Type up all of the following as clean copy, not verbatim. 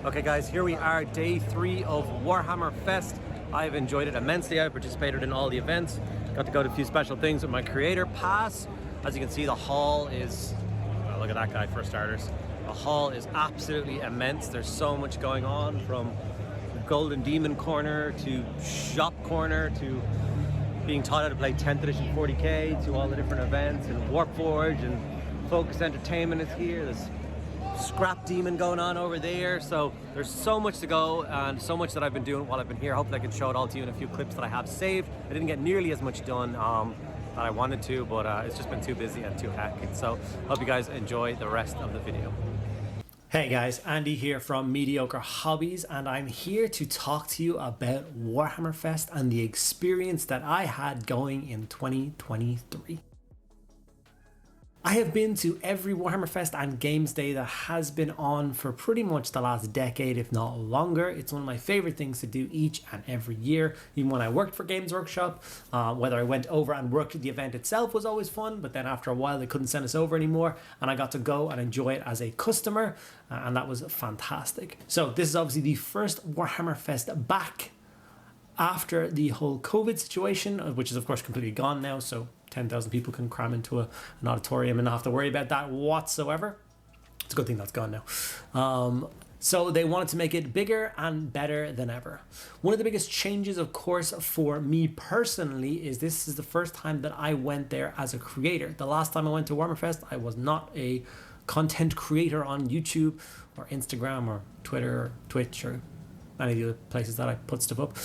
Okay guys, here we are, day 3 of Warhammer Fest. I've enjoyed it immensely. I participated in all the events, got to go to a few special things with my creator pass. As you can see, the hall is, well, look at that guy for starters. The hall is absolutely immense. There's so much going on, from the Golden Demon corner to shop corner to being taught how to play 10th edition 40k to all the different events, and Warpforge and Focus Entertainment is here. There's Scrap Demon going on over there, so there's so much to go and so much that I've been doing while I've been here. Hopefully I can show it all to you in a few clips that I have saved. I didn't get nearly as much done that I wanted to, but it's just been too busy and too hectic. So hope you guys enjoy the rest of the video. Hey guys, Andy here from Mediocre Hobbies, and I'm here to talk to you about Warhammer Fest and the experience that I had going in 2023. I have been to every Warhammer Fest and Games Day that has been on for pretty much the last decade, if not longer. It's one of my favorite things to do each and every year. Even when I worked for Games Workshop, whether I went over and worked at the event itself was always fun, but then after a while they couldn't send us over anymore, and I got to go and enjoy it as a customer, and that was fantastic. So this is obviously the first Warhammer Fest back after the whole COVID situation, which is of course completely gone now, so 10,000 people can cram into an auditorium and not have to worry about that whatsoever. It's a good thing that's gone now. So they wanted to make it bigger and better than ever. One of the biggest changes, of course, for me personally is this is the first time that I went there as a creator. The last time I went to Warhammer Fest, I was not a content creator on YouTube or Instagram or Twitter or Twitch or any of the other places that I put stuff up.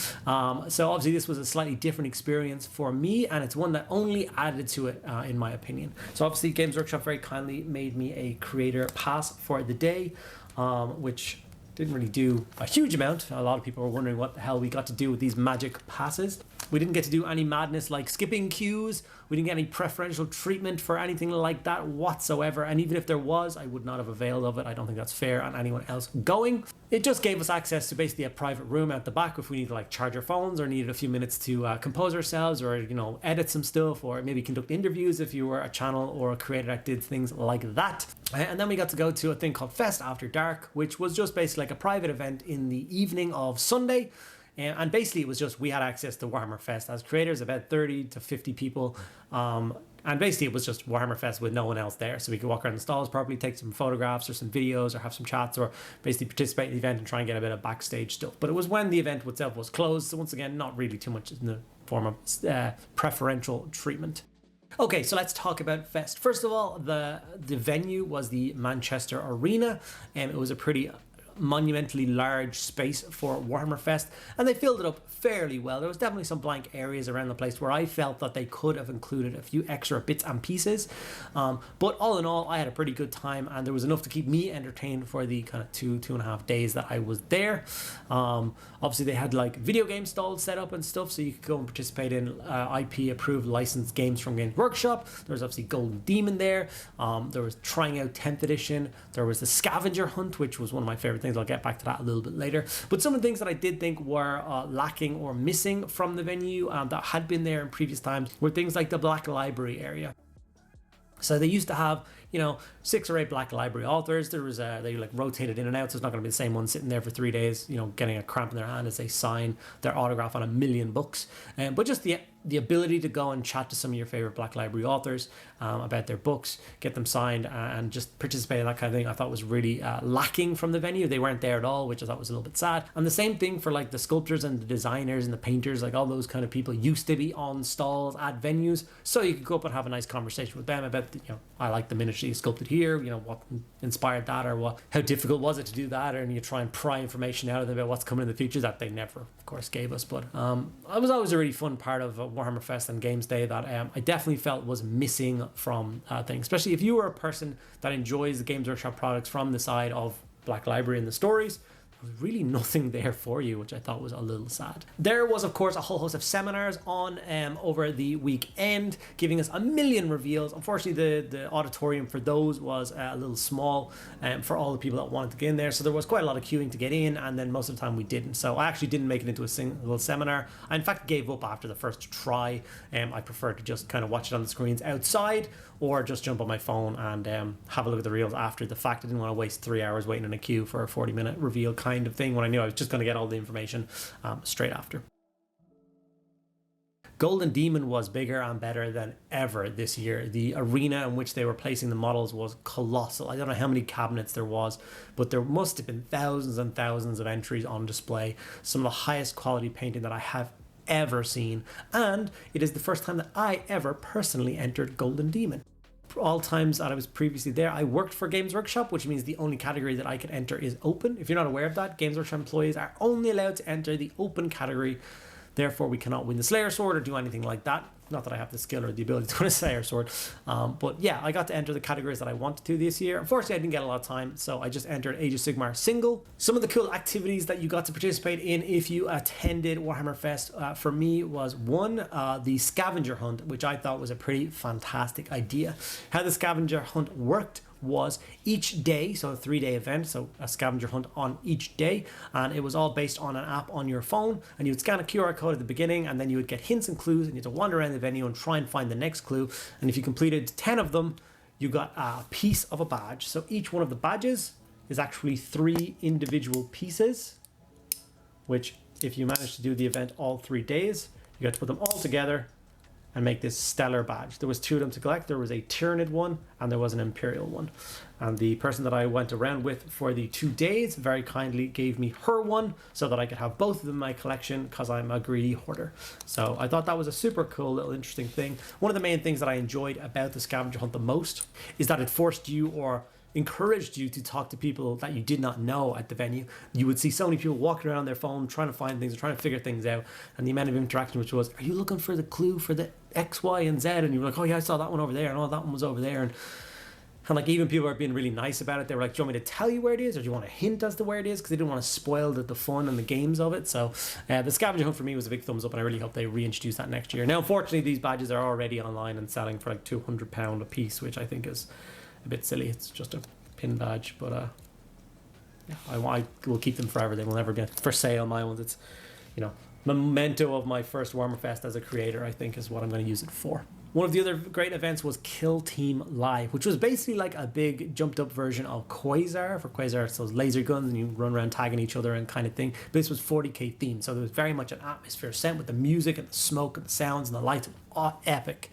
So obviously this was a slightly different experience for me, and it's one that only added to it in my opinion. So obviously Games Workshop very kindly made me a creator pass for the day, which didn't really do a huge amount. A lot of people were wondering what the hell we got to do with these magic passes. We didn't get to do any madness like skipping queues. We didn't get any preferential treatment for anything like that whatsoever. And even if there was, I would not have availed of it. I don't think that's fair on anyone else going. It just gave us access to basically a private room out the back if we needed to like charge our phones or needed a few minutes to compose ourselves, or, you know, edit some stuff, or maybe conduct interviews if you were a channel or a creator that did things like that. And then we got to go to a thing called Fest After Dark, which was just basically like a private event in the evening of Sunday. And basically it was just, we had access to Warhammer Fest as creators, about 30 to 50 people. And basically it was just Warhammer Fest with no one else there. So we could walk around the stalls properly, take some photographs or some videos or have some chats, or basically participate in the event and try and get a bit of backstage stuff. But it was when the event itself was closed. So once again, not really too much in the form of preferential treatment. Okay, so let's talk about Fest. First of all, the venue was the Manchester Arena, and it was a pretty monumentally large space for Warhammer Fest, and they filled it up fairly well. There was definitely some blank areas around the place where I felt that they could have included a few extra bits and pieces, but all in all I had a pretty good time, and there was enough to keep me entertained for the kind of two and a half days that I was there. Obviously they had like video game stalls set up and stuff, so you could go and participate in IP approved licensed games from Games Workshop. There was obviously Golden Demon there. There was trying out 10th edition. There was the Scavenger hunt, which was one of my favorite things. I'll get back to that a little bit later. But some of the things that I did think were lacking or missing from the venue that had been there in previous times were things like the Black Library area. So they used to have, you know, 6 or 8 Black Library authors. There was they like rotated in and out, so it's not going to be the same one sitting there for 3 days, you know, getting a cramp in their hand as they sign their autograph on 1 million books. But just the ability to go and chat to some of your favorite Black Library authors about their books, get them signed, and just participate in that kind of thing, I thought was really lacking from the venue. They weren't there at all, which I thought was a little bit sad. And the same thing for like the sculptors and the designers and the painters, like all those kind of people used to be on stalls at venues, so you could go up and have a nice conversation with them about, you know, I like the miniature you sculpted here, you know, what inspired that, or how difficult was it to do that, and you try and pry information out of them about what's coming in the future that they never, of course, gave us. But it was always a really fun part of Warhammer Fest and Games Day that I definitely felt was missing from things, especially if you were a person that enjoys the Games Workshop products from the side of Black Library and the stories. was really nothing there for you, which I thought was a little sad. There was, of course, a whole host of seminars on over the weekend, giving us a million reveals. Unfortunately, the auditorium for those was a little small for all the people that wanted to get in there, so there was quite a lot of queuing to get in, and then most of the time we didn't. So I actually didn't make it into a single seminar. I, in fact, gave up after the first try. I preferred to just kind of watch it on the screens outside, or just jump on my phone and have a look at the reels after the fact. I didn't want to waste 3 hours waiting in a queue for a 40-minute reveal kind kind of thing when I knew I was just going to get all the information straight after. Golden Demon was bigger and better than ever this year. The arena in which they were placing the models was colossal. I don't know how many cabinets there was, but there must have been thousands and thousands of entries on display. Some of the highest quality painting that I have ever seen. And it is the first time that I ever personally entered Golden Demon. All times that I was previously there, I worked for Games Workshop, which means the only category that I could enter is open. If you're not aware of that, Games Workshop employees are only allowed to enter the open category. Therefore, we cannot win the Slayer Sword or do anything like that. Not that I have the skill or the ability to win a Slayer Sword. But yeah, I got to enter the categories that I wanted to this year. Unfortunately, I didn't get a lot of time, so I just entered Age of Sigmar single. Some of the cool activities that you got to participate in if you attended Warhammer Fest for me was one, the scavenger hunt, which I thought was a pretty fantastic idea. How the scavenger hunt worked was each day, so a 3-day event, so a scavenger hunt on each day, and it was all based on an app on your phone, and you would scan a QR code at the beginning, and then you would get hints and clues, and you had to wander around the venue and try and find the next clue. And if you completed 10 of them, you got a piece of a badge. So each one of the badges is actually 3 individual pieces, which if you manage to do the event all 3 days, you got to put them all together and make this stellar badge. There was 2 of them to collect. There was a Tyranid one and there was an Imperial one. And the person that I went around with for the 2 days very kindly gave me her one so that I could have both of them in my collection because I'm a greedy hoarder. So I thought that was a super cool little interesting thing. One of the main things that I enjoyed about the scavenger hunt the most is that it forced you or encouraged you to talk to people that you did not know at the venue. You would see so many people walking around their phone trying to find things or trying to figure things out, and the amount of interaction which was, are you looking for the clue for the X, Y, and Z? And you were like, oh yeah, I saw that one over there, and oh, that one was over there. And like even people are being really nice about it. They were like, do you want me to tell you where it is, or do you want a hint as to where it is? Because they didn't want to spoil the fun and the games of it. So the scavenger hunt for me was a big thumbs up, and I really hope they reintroduce that next year. Now unfortunately these badges are already online and selling for like £200 a piece, which I think is a bit silly. It's just a pin badge, but yeah, I will keep them forever. They will never get for sale. My ones, it's, you know, memento of my first WarhammerFest as a creator, I think, is what I'm going to use it for. One of the other great events was Kill Team Live, which was basically like a big jumped up version of Quasar. For Quasar, it's those laser guns and you run around tagging each other and kind of thing. But this was 40k themed, so there was very much an atmosphere set with the music and the smoke and the sounds and the lights. All epic.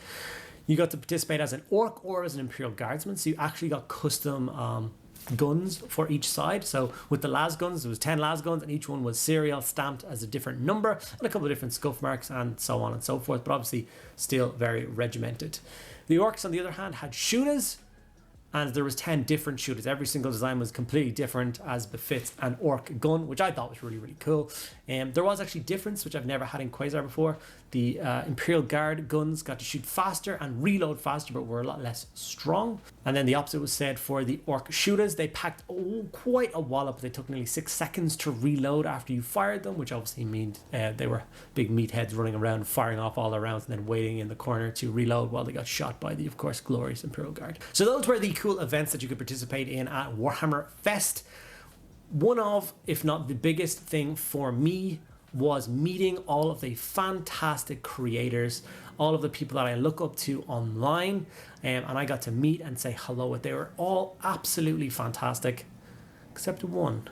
You got to participate as an orc or as an Imperial Guardsman, so you actually got custom guns for each side. So with the las guns, there was 10 las guns, and each one was serial stamped as a different number and a couple of different scuff marks and so on and so forth, but obviously still very regimented. The orcs, on the other hand, had shooters, and there was 10 different shooters. Every single design was completely different as befits an orc gun, which I thought was really, really cool. There was actually difference, which I've never had in Quasar before. The Imperial Guard guns got to shoot faster and reload faster, but were a lot less strong. And then the opposite was said for the orc shooters. They packed quite a wallop. They took nearly 6 seconds to reload after you fired them, which obviously means they were big meatheads running around, firing off all their rounds and then waiting in the corner to reload while they got shot by the, of course, glorious Imperial Guard. So those were the cool events that you could participate in at Warhammer Fest. One of, if not the biggest thing for me, was meeting all of the fantastic creators, all of the people that I look up to online, and I got to meet and say hello with. They were all absolutely fantastic, except one.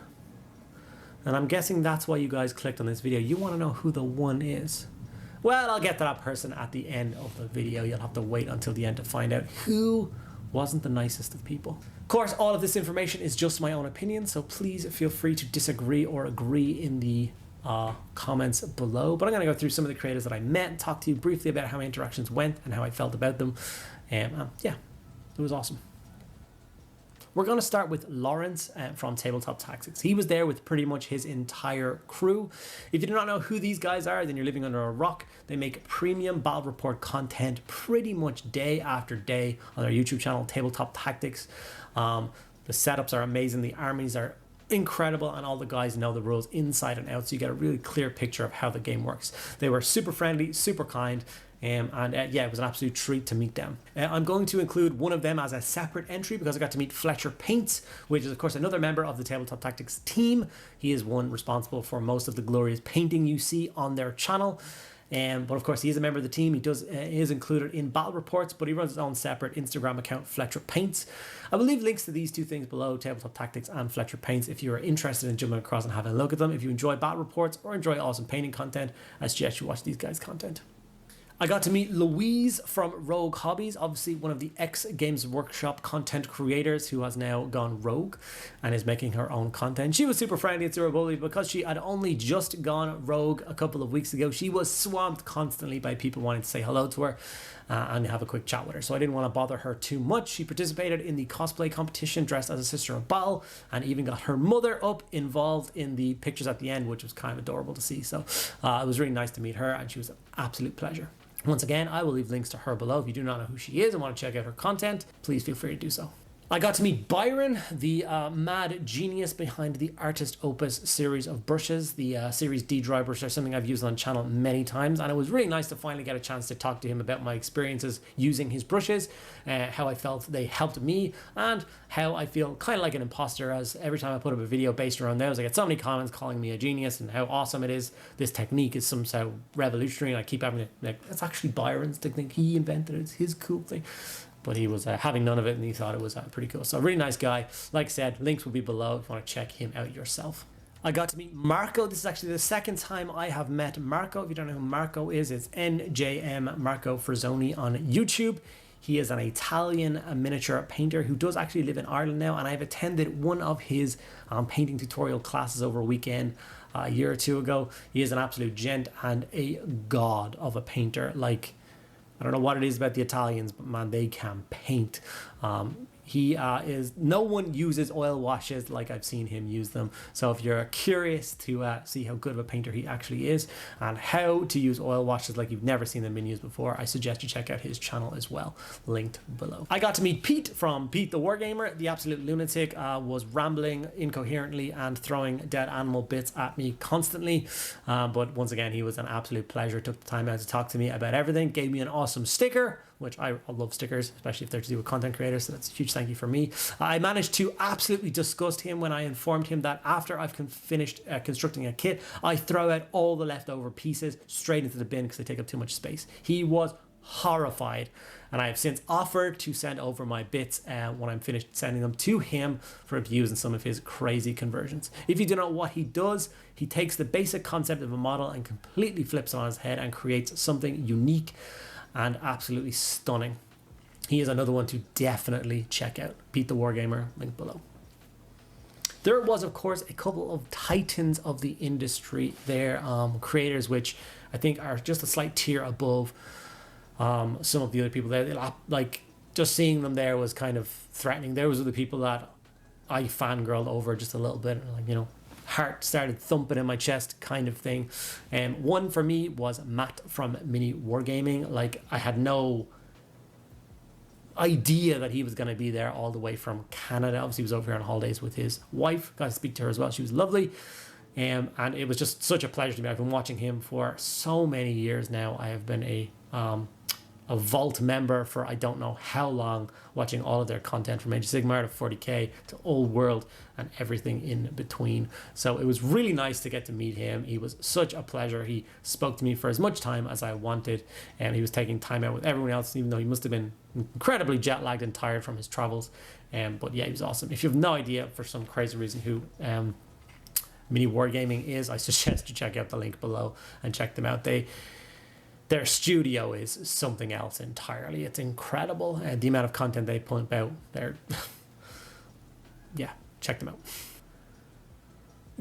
And I'm guessing that's why you guys clicked on this video. You want to know who the one is. Well, I'll get to that person at the end of the video. You'll have to wait until the end to find out who wasn't the nicest of people. Of course, all of this information is just my own opinion, so please feel free to disagree or agree in the comments below. But I'm going to go through some of the creators that I met and talk to you briefly about how my interactions went and how I felt about them. Yeah, it was awesome. We're going to start with Lawrence from Tabletop Tactics. He was there with pretty much his entire crew. If you do not know who these guys are, then you're living under a rock. They make premium battle report content pretty much day after day on their YouTube channel, Tabletop Tactics. The setups are amazing. The armies are incredible, and all the guys know the rules inside and out, so you get a really clear picture of how the game works. They were super friendly, super kind, and yeah, it was an absolute treat to meet them. I'm going to include one of them as a separate entry because I got to meet Fletcher Paints, which is of course another member of the Tabletop Tactics team. He is one responsible for most of the glorious painting you see on their channel. But of course, he is a member of the team. He is included in battle reports, but he runs his own separate Instagram account, Fletcher Paints. I will leave links to these two things below, Tabletop Tactics and Fletcher Paints, if you are interested in jumping across and having a look at them. If you enjoy battle reports or enjoy awesome painting content, I suggest you watch these guys' content. I got to meet Louise from Rogue Hobbies, obviously one of the ex-Games Workshop content creators who has now gone rogue and is making her own content. She was super friendly and super bubbly because she had only just gone rogue a couple of weeks ago. She was swamped constantly by people wanting to say hello to her and have a quick chat with her. So I didn't want to bother her too much. She participated in the cosplay competition dressed as a Sister of Battle and even got her mother up involved in the pictures at the end, which was kind of adorable to see. So it was really nice to meet her and she was an absolute pleasure. Once again, I will leave links to her below. If you do not know who she is and want to check out her content, please feel free to do so. I got to meet Byron, the mad genius behind the Artist Opus series of brushes. The Series D dry brush are something I've used on the channel many times, and it was really nice to finally get a chance to talk to him about my experiences using his brushes, how I felt they helped me, and how I feel kind of like an imposter, as every time I put up a video based around those, I get so many comments calling me a genius and how awesome it is. This technique is somehow revolutionary, and I keep having it like, it's actually Byron's technique. He invented it. It's his cool thing. But he was having none of it and he thought it was pretty cool. So a really nice guy. Like I said, links will be below if you want to check him out yourself. I got to meet Marco. This is actually the second time I have met Marco. If you don't know who Marco is, it's NJM Marco Frisoni on YouTube. He is an Italian miniature painter who does actually live in Ireland now, and I've attended one of his painting tutorial classes over a weekend a year or two ago. He is an absolute gent and a god of a painter. Like, I don't know what it is about the Italians, but man, they can paint. No one uses oil washes like I've seen him use them. So if you're curious to see how good of a painter he actually is and how to use oil washes like you've never seen them been used before, I suggest you check out his channel as well, linked below. I got to meet Pete from Pete the Wargamer. The absolute lunatic was rambling incoherently and throwing dead animal bits at me constantly. But once again, he was an absolute pleasure. Took the time out to talk to me about everything, gave me an awesome sticker, which I love stickers, especially if they're to do with content creators, so that's a huge thank you for me. I managed to absolutely disgust him when I informed him that after I've finished constructing a kit, I throw out all the leftover pieces straight into the bin because they take up too much space. He was horrified, and I have since offered to send over my bits when I'm finished sending them to him for him to use in some of his crazy conversions. If you do not know what he does, he takes the basic concept of a model and completely flips it on his head and creates something unique and absolutely stunning. He is another one to definitely check out. Pete the Wargamer, link below. There was, of course, a couple of titans of the industry there, creators which I think are just a slight tier above some of the other people there. Like, just seeing them there was kind of threatening. There was the people that I fangirled over just a little bit, like, you know, heart started thumping in my chest kind of thing. One for me was Matt from Mini Wargaming. Like, I had no idea that he was going to be there all the way from Canada. Obviously, he was over here on holidays with his wife. Got to speak to her as well. She was lovely. And it was just such a pleasure to me. I've been watching him for so many years now. I have been a Vault member for I don't know how long, watching all of their content from Age of Sigmar to 40k to Old World and everything in between. So it was really nice to get to meet him. He was such a pleasure. He spoke to me for as much time as I wanted, and he was taking time out with everyone else, even though he must have been incredibly jet lagged and tired from his travels. But yeah, he was awesome. If you have no idea for some crazy reason who Mini Wargaming is, I suggest you check out the link below and check them out. Their studio is something else entirely. It's incredible. The amount of content they put out, yeah, check them out.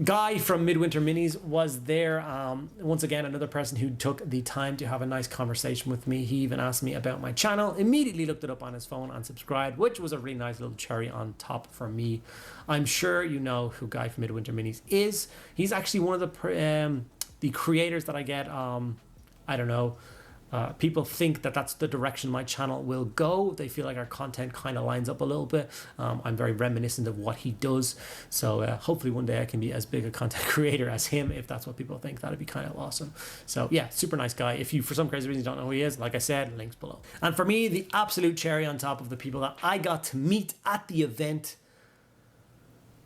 Guy from Midwinter Minis was there. Once again, another person who took the time to have a nice conversation with me. He even asked me about my channel, immediately looked it up on his phone and subscribed, which was a really nice little cherry on top for me. I'm sure you know who Guy from Midwinter Minis is. He's actually one of the creators that I get, I don't know, people think that that's the direction my channel will go. They feel like our content kind of lines up a little bit. I'm very reminiscent of what he does. So hopefully one day I can be as big a content creator as him. If that's what people think, that'd be kind of awesome. So yeah, super nice guy. If you, for some crazy reason, don't know who he is, like I said, links below. And for me, the absolute cherry on top of the people that I got to meet at the event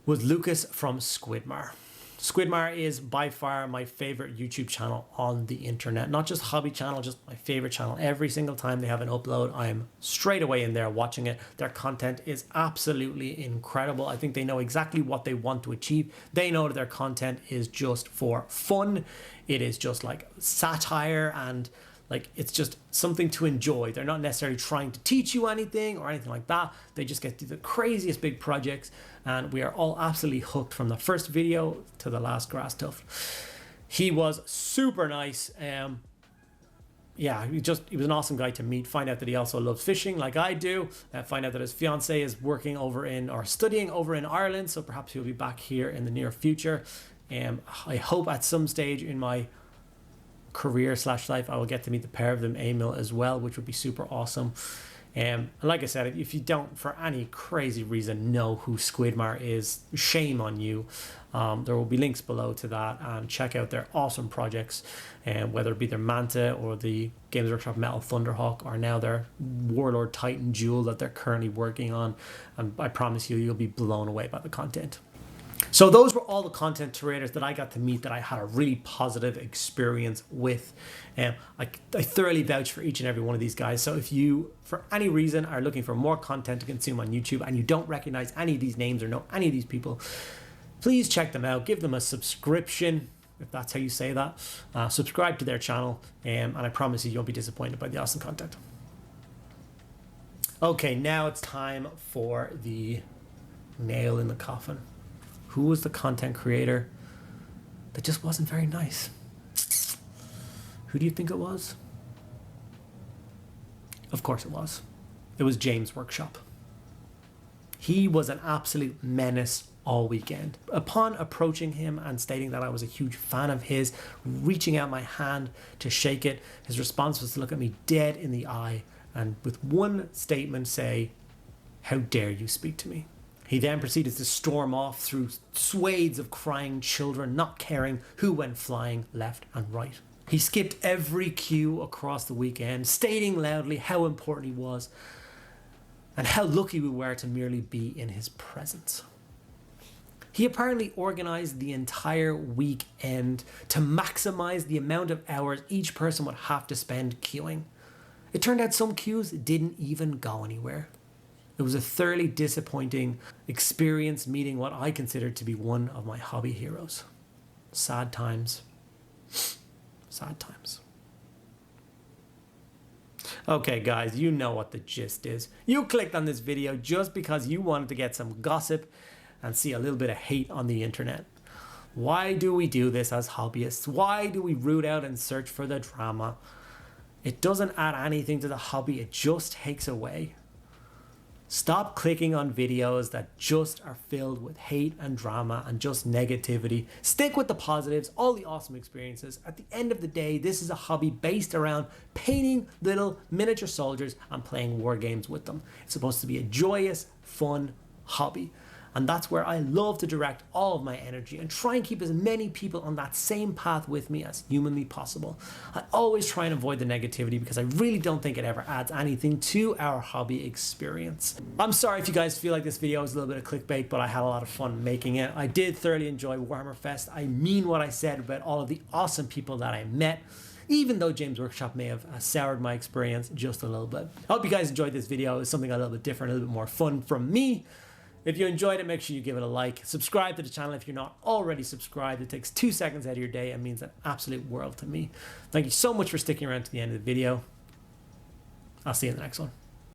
was Lukas from Squidmar. Squidmar is by far my favorite YouTube channel on the internet. Not just hobby channel, just my favorite channel. Every single time they have an upload, I'm straight away in there watching it. Their content is absolutely incredible. I think they know exactly what they want to achieve. They know that their content is just for fun. It is just like satire and like it's just something to enjoy. They're not necessarily trying to teach you anything or anything like that. They just get to the craziest big projects, and we are all absolutely hooked from the first video to the last grass tuft. He was super nice. Yeah, he was an awesome guy to meet. Find out that he also loves fishing like I do. Find out that his fiance is working over in or studying over in Ireland, so perhaps he'll be back here in the near future. I hope at some stage in my career / life I will get to meet the pair of them, Emil as well, which would be super awesome. And like I said, if you don't for any crazy reason know who Squidmar is, shame on you. There will be links below to that, and check out their awesome projects, whether it be their Manta or the Games Workshop Metal Thunderhawk, or now their Warlord Titan Jewel that they're currently working on. And I promise you'll be blown away by the content. So those were all the content creators that I got to meet that I had a really positive experience with. I thoroughly vouch for each and every one of these guys. So if you, for any reason, are looking for more content to consume on YouTube and you don't recognize any of these names or know any of these people, please check them out. Give them a subscription, if that's how you say that. Subscribe to their channel, and I promise you won't be disappointed by the awesome content. Okay, now it's time for the nail in the coffin. Who was the content creator that just wasn't very nice? Who do you think it was? Of course it was. It was James Workshop. He was an absolute menace all weekend. Upon approaching him and stating that I was a huge fan of his, reaching out my hand to shake it, his response was to look at me dead in the eye and with one statement say, "How dare you speak to me?" He then proceeded to storm off through swathes of crying children, not caring who went flying left and right. He skipped every cue across the weekend, stating loudly how important he was and how lucky we were to merely be in his presence. He apparently organized the entire weekend to maximize the amount of hours each person would have to spend queuing. It turned out some queues didn't even go anywhere. It was a thoroughly disappointing experience meeting what I considered to be one of my hobby heroes. Sad times. Sad times. Okay guys, you know what the gist is. You clicked on this video just because you wanted to get some gossip and see a little bit of hate on the internet. Why do we do this as hobbyists? Why do we root out and search for the drama? It doesn't add anything to the hobby, it just takes away. Stop clicking on videos that just are filled with hate and drama and just negativity. Stick with the positives, all the awesome experiences. At the end of the day, this is a hobby based around painting little miniature soldiers and playing war games with them. It's supposed to be a joyous, fun hobby. And that's where I love to direct all of my energy and try and keep as many people on that same path with me as humanly possible. I always try and avoid the negativity because I really don't think it ever adds anything to our hobby experience. I'm sorry if you guys feel like this video was a little bit of clickbait, but I had a lot of fun making it. I did thoroughly enjoy Warhammer Fest. I mean what I said about all of the awesome people that I met, even though James Workshop may have soured my experience just a little bit. I hope you guys enjoyed this video. It was something a little bit different, a little bit more fun from me. If you enjoyed it, make sure you give it a like. Subscribe to the channel if you're not already subscribed. It takes 2 seconds out of your day and means an absolute world to me. Thank you so much for sticking around to the end of the video. I'll see you in the next one.